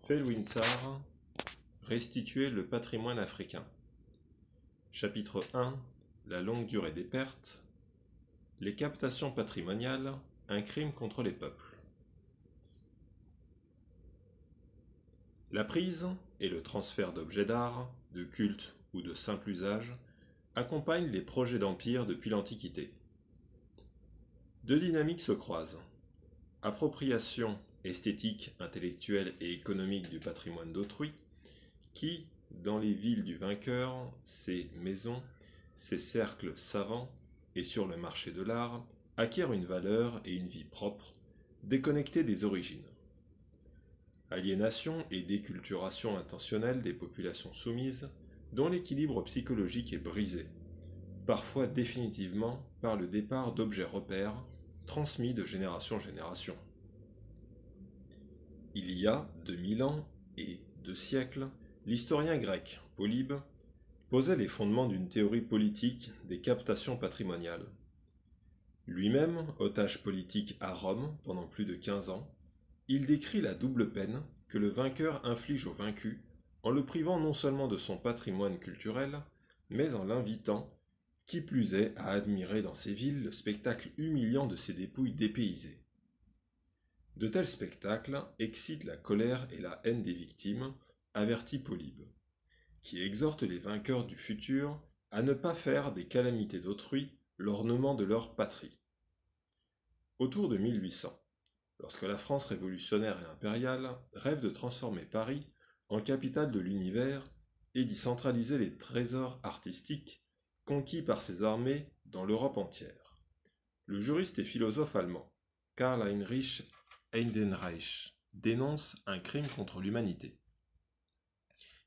Felwinsar, restituer le patrimoine africain. Chapitre 1. La longue durée des pertes. Les captations patrimoniales, un crime contre les peuples. La prise et le transfert d'objets d'art, de culte ou de simple usage accompagnent les projets d'empire depuis l'Antiquité. Deux dynamiques se croisent. Appropriation esthétique, intellectuelle et économique du patrimoine d'autrui, qui, dans les villes du vainqueur, ses maisons, ses cercles savants et sur le marché de l'art, acquiert une valeur et une vie propre, déconnectées des origines. Aliénation et déculturation intentionnelle des populations soumises, dont l'équilibre psychologique est brisé, parfois définitivement par le départ d'objets repères transmis de génération en génération. Il y a 2000 ans et 2 siècles, l'historien grec Polybe posait les fondements d'une théorie politique des captations patrimoniales. Lui-même, otage politique à Rome pendant plus de 15 ans, il décrit la double peine que le vainqueur inflige au vaincu en le privant non seulement de son patrimoine culturel, mais en l'invitant, qui plus est, à admirer dans ses villes le spectacle humiliant de ses dépouilles dépaysées. De tels spectacles excitent la colère et la haine des victimes, avertit Polybe, qui exhorte les vainqueurs du futur à ne pas faire des calamités d'autrui l'ornement de leur patrie. Autour de 1800, lorsque la France révolutionnaire et impériale rêve de transformer Paris en capitale de l'univers et d'y centraliser les trésors artistiques conquis par ses armées dans l'Europe entière, le juriste et philosophe allemand Karl Heinrich Heidenreich dénonce un crime contre l'humanité.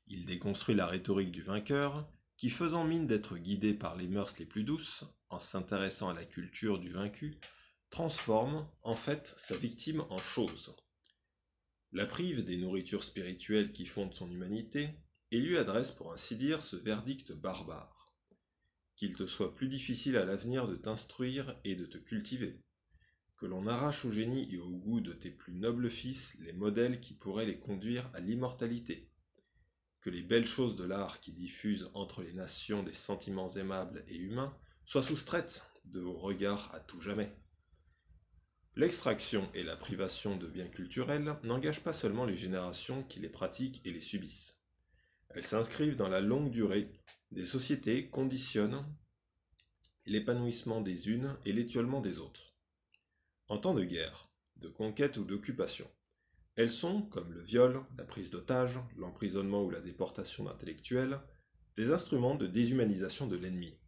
Il déconstruit la rhétorique du vainqueur, qui, faisant mine d'être guidé par les mœurs les plus douces, en s'intéressant à la culture du vaincu, transforme, en fait, sa victime en chose. La prive des nourritures spirituelles qui fondent son humanité, et lui adresse, pour ainsi dire, ce verdict barbare. Qu'il te soit plus difficile à l'avenir de t'instruire et de te cultiver, que l'on arrache au génie et au goût de tes plus nobles fils les modèles qui pourraient les conduire à l'immortalité, que les belles choses de l'art qui diffusent entre les nations des sentiments aimables et humains soient soustraites de vos regards à tout jamais. L'extraction et la privation de biens culturels n'engagent pas seulement les générations qui les pratiquent et les subissent. Elles s'inscrivent dans la longue durée des sociétés, conditionnent l'épanouissement des unes et l'étiolement des autres. En temps de guerre, de conquête ou d'occupation, elles sont, comme le viol, la prise d'otages, l'emprisonnement ou la déportation d'intellectuels, des instruments de déshumanisation de l'ennemi.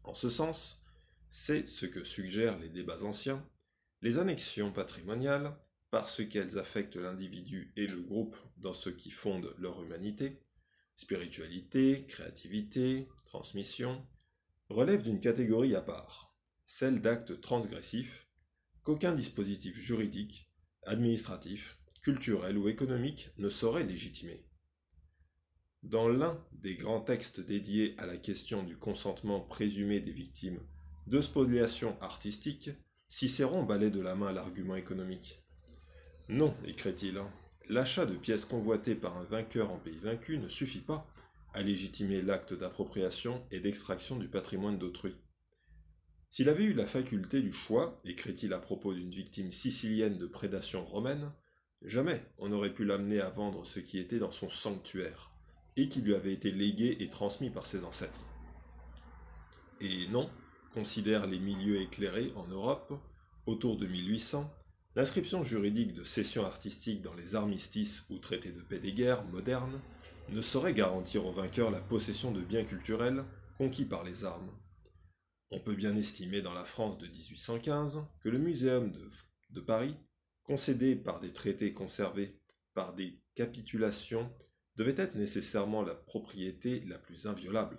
En ce sens, c'est ce que suggèrent les débats anciens, les annexions patrimoniales, parce qu'elles affectent l'individu et le groupe dans ce qui fonde leur humanité, spiritualité, créativité, transmission, relèvent d'une catégorie à part, celle d'actes transgressifs, qu'aucun dispositif juridique, administratif, culturel ou économique ne saurait légitimer. Dans l'un des grands textes dédiés à la question du consentement présumé des victimes de spoliation artistique, Cicéron balaie de la main l'argument économique. Non, écrit-il, l'achat de pièces convoitées par un vainqueur en pays vaincu ne suffit pas à légitimer l'acte d'appropriation et d'extraction du patrimoine d'autrui. S'il avait eu la faculté du choix, écrit-il à propos d'une victime sicilienne de prédation romaine, jamais on n'aurait pu l'amener à vendre ce qui était dans son sanctuaire, et qui lui avait été légué et transmis par ses ancêtres. Et non, considèrent les milieux éclairés en Europe, autour de 1800, l'inscription juridique de cession artistique dans les armistices ou traités de paix des guerres modernes ne saurait garantir aux vainqueurs la possession de biens culturels conquis par les armes. On peut bien estimer dans la France de 1815 que le Muséum de Paris, concédé par des traités conservés par des capitulations, devait être nécessairement la propriété la plus inviolable.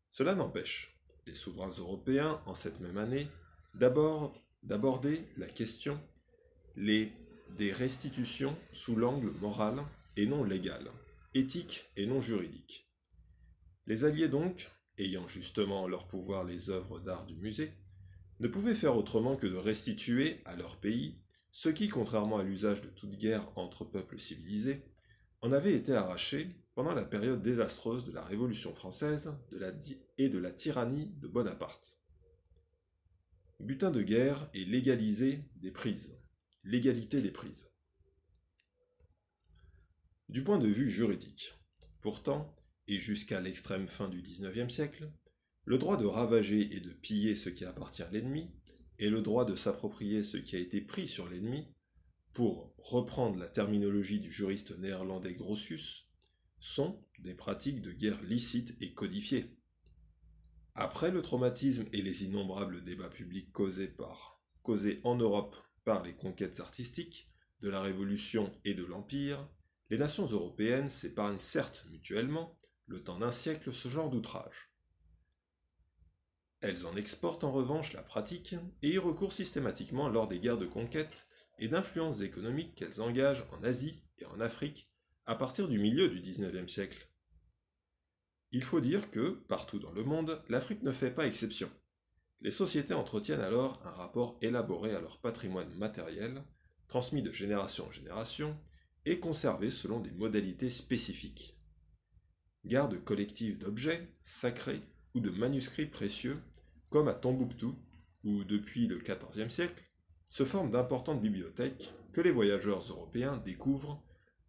Cela n'empêche les souverains européens, en cette même année, d'aborder la question des restitutions sous l'angle moral et non légal, éthique et non juridique. Les alliés donc, ayant justement en leur pouvoir les œuvres d'art du musée, ne pouvaient faire autrement que de restituer à leur pays ce qui, contrairement à l'usage de toute guerre entre peuples civilisés, en avait été arraché pendant la période désastreuse de la Révolution française et de la tyrannie de Bonaparte. Butin de guerre et l'égalité des prises. Du point de vue juridique, pourtant, et jusqu'à l'extrême fin du XIXe siècle, le droit de ravager et de piller ce qui appartient à l'ennemi, et le droit de s'approprier ce qui a été pris sur l'ennemi, pour reprendre la terminologie du juriste néerlandais Grotius, sont des pratiques de guerre licites et codifiées. Après le traumatisme et les innombrables débats publics causés en Europe par les conquêtes artistiques, de la Révolution et de l'Empire, les nations européennes s'épargnent certes mutuellement, le temps d'un siècle, ce genre d'outrage. Elles en exportent en revanche la pratique et y recourent systématiquement lors des guerres de conquête et d'influences économiques qu'elles engagent en Asie et en Afrique à partir du milieu du XIXe siècle. Il faut dire que, partout dans le monde, l'Afrique ne fait pas exception. Les sociétés entretiennent alors un rapport élaboré à leur patrimoine matériel, transmis de génération en génération, et conservé selon des modalités spécifiques. Garde collective d'objets, sacrés ou de manuscrits précieux, comme à Tombouctou, où depuis le XIVe siècle, se forment d'importantes bibliothèques que les voyageurs européens découvrent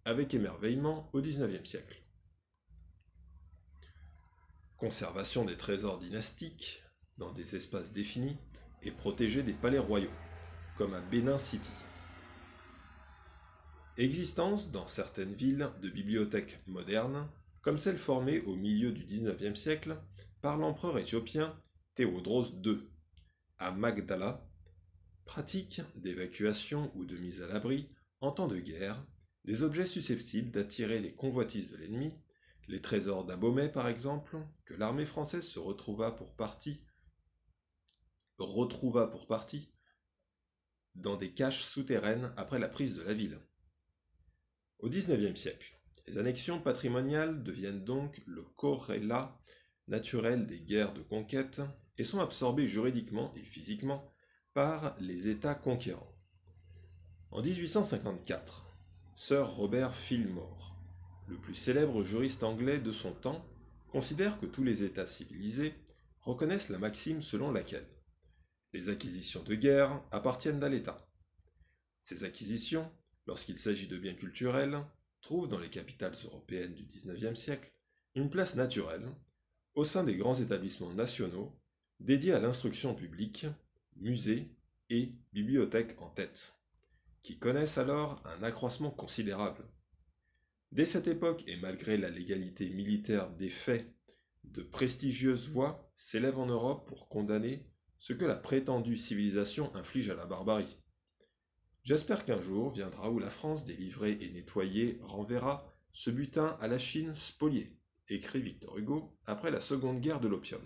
avec émerveillement au XIXe siècle. Conservation des trésors dynastiques dans des espaces définis et protégés des palais royaux, comme à Benin City. Existence dans certaines villes de bibliothèques modernes, comme celle formée au milieu du XIXe siècle par l'empereur éthiopien Théodros II, à Magdala, pratique d'évacuation ou de mise à l'abri en temps de guerre, des objets susceptibles d'attirer les convoitises de l'ennemi, les trésors d'Abomey par exemple, que l'armée française retrouva pour partie dans des caches souterraines après la prise de la ville. Au XIXe siècle, les annexions patrimoniales deviennent donc le corrélat naturel des guerres de conquête et sont absorbées juridiquement et physiquement par les États conquérants. En 1854, Sir Robert Filmore, le plus célèbre juriste anglais de son temps, considère que tous les États civilisés reconnaissent la maxime selon laquelle les acquisitions de guerre appartiennent à l'État. Ces acquisitions, lorsqu'il s'agit de biens culturels, trouvent dans les capitales européennes du XIXe siècle une place naturelle au sein des grands établissements nationaux dédiés à l'instruction publique, musées et bibliothèques en tête, qui connaissent alors un accroissement considérable. Dès cette époque, et malgré la légalité militaire des faits, de prestigieuses voix s'élèvent en Europe pour condamner ce que la prétendue civilisation inflige à la barbarie. J'espère qu'un jour viendra où la France, délivrée et nettoyée, renverra ce butin à la Chine spoliée, écrit Victor Hugo après la Seconde Guerre de l'opium.